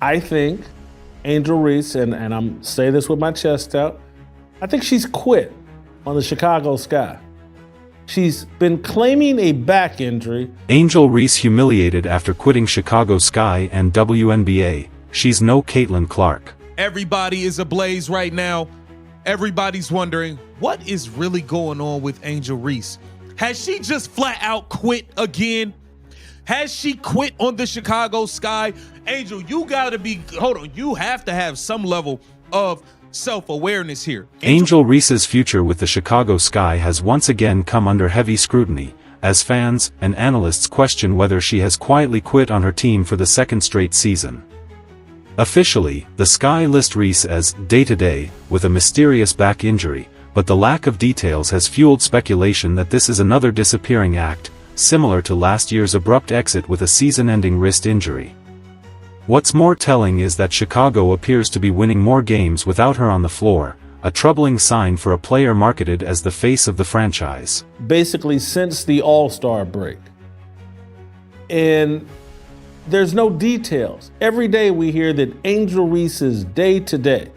I think Angel Reese, and I'm saying this with my chest out, I think she's quit on the Chicago Sky. She's been claiming a back injury. Angel Reese humiliated after quitting Chicago Sky and WNBA. She's no Caitlin Clark. Everybody is ablaze right now. Everybody's wondering, what is really going on with Angel Reese? Has she just flat out quit again? Has she quit on the Chicago Sky? Angel, you gotta be, hold on, you have to have some level of self-awareness here. Angel Reese's future with the Chicago Sky has once again come under heavy scrutiny, as fans and analysts question whether she has quietly quit on her team for the second straight season. Officially, the Sky list Reese as day-to-day, with a mysterious back injury, but the lack of details has fueled speculation that this is another disappearing act, similar to last year's abrupt exit with a season-ending wrist injury. What's more telling is that Chicago appears to be winning more games without her on the floor, a troubling sign for a player marketed as the face of the franchise. Basically since the All-Star break. And there's no details. Every day we hear that Angel Reese is day-to-day.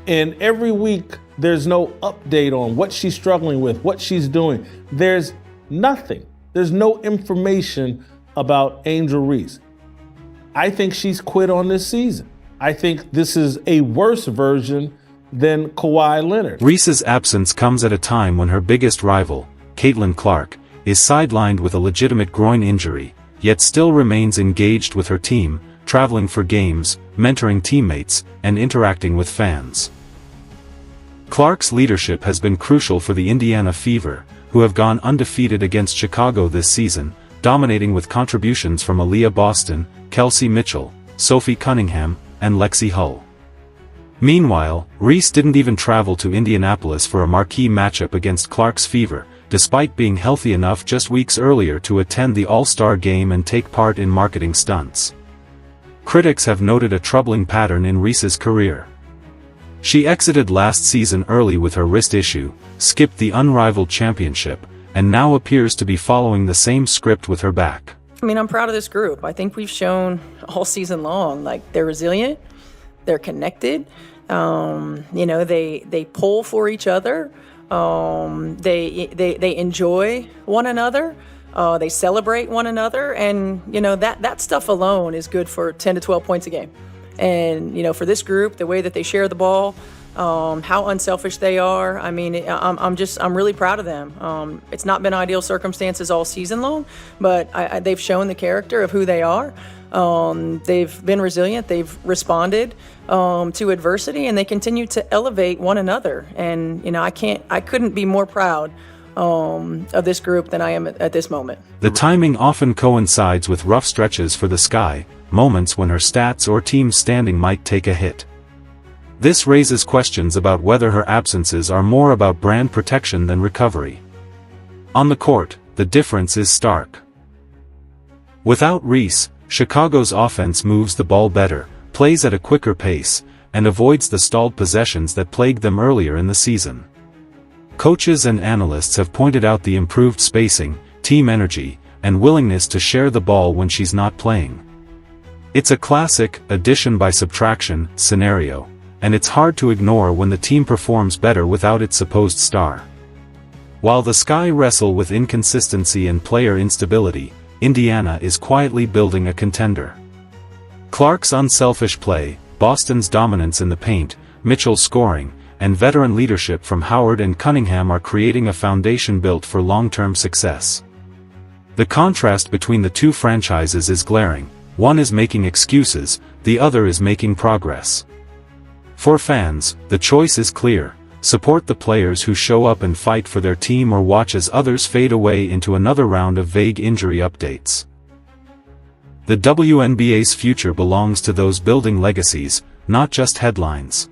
And every week there's no update on what she's struggling with, what she's doing. There's nothing. There's no information about Angel Reese. I think she's quit on this season. I think this is a worse version than Kawhi Leonard. Reese's absence comes at a time when her biggest rival, Caitlin Clark, is sidelined with a legitimate groin injury, yet still remains engaged with her team, traveling for games, mentoring teammates, and interacting with fans. Clark's leadership has been crucial for the Indiana Fever, who have gone undefeated against Chicago this season, dominating with contributions from Aaliyah Boston, Kelsey Mitchell, Sophie Cunningham, and Lexi Hull. Meanwhile, Reese didn't even travel to Indianapolis for a marquee matchup against Clark's Fever, despite being healthy enough just weeks earlier to attend the All-Star game and take part in marketing stunts. Critics have noted a troubling pattern in Reese's career. She exited last season early with her wrist issue, skipped the unrivaled championship, and now appears to be following the same script with her back. I mean, I'm proud of this group. I think we've shown all season long, like, they're resilient, they're connected, they pull for each other, they enjoy one another, they celebrate one another, and, that stuff alone is good for 10 to 12 points a game. And, for this group, the way that they share the ball, how unselfish they are. I mean, I'm really proud of them. It's not been ideal circumstances all season long, but they've shown the character of who they are. They've been resilient. They've responded to adversity, and they continue to elevate one another. And I couldn't be more proud of this group than I am at this moment. The timing often coincides with rough stretches for the Sky, moments when her stats or team standing might take a hit. This raises questions about whether her absences are more about brand protection than recovery. On the court, the difference is stark. Without Reese, Chicago's offense moves the ball better, plays at a quicker pace, and avoids the stalled possessions that plagued them earlier in the season. Coaches and analysts have pointed out the improved spacing, team energy, and willingness to share the ball when she's not playing. It's a classic addition by subtraction scenario, and it's hard to ignore when the team performs better without its supposed star. While the Sky wrestle with inconsistency and player instability, Indiana is quietly building a contender. Clark's unselfish play, Boston's dominance in the paint, Mitchell's scoring, and veteran leadership from Howard and Cunningham are creating a foundation built for long-term success. The contrast between the two franchises is glaring. One is making excuses, the other is making progress. For fans, the choice is clear: support the players who show up and fight for their team, or watch as others fade away into another round of vague injury updates. The WNBA's future belongs to those building legacies, not just headlines.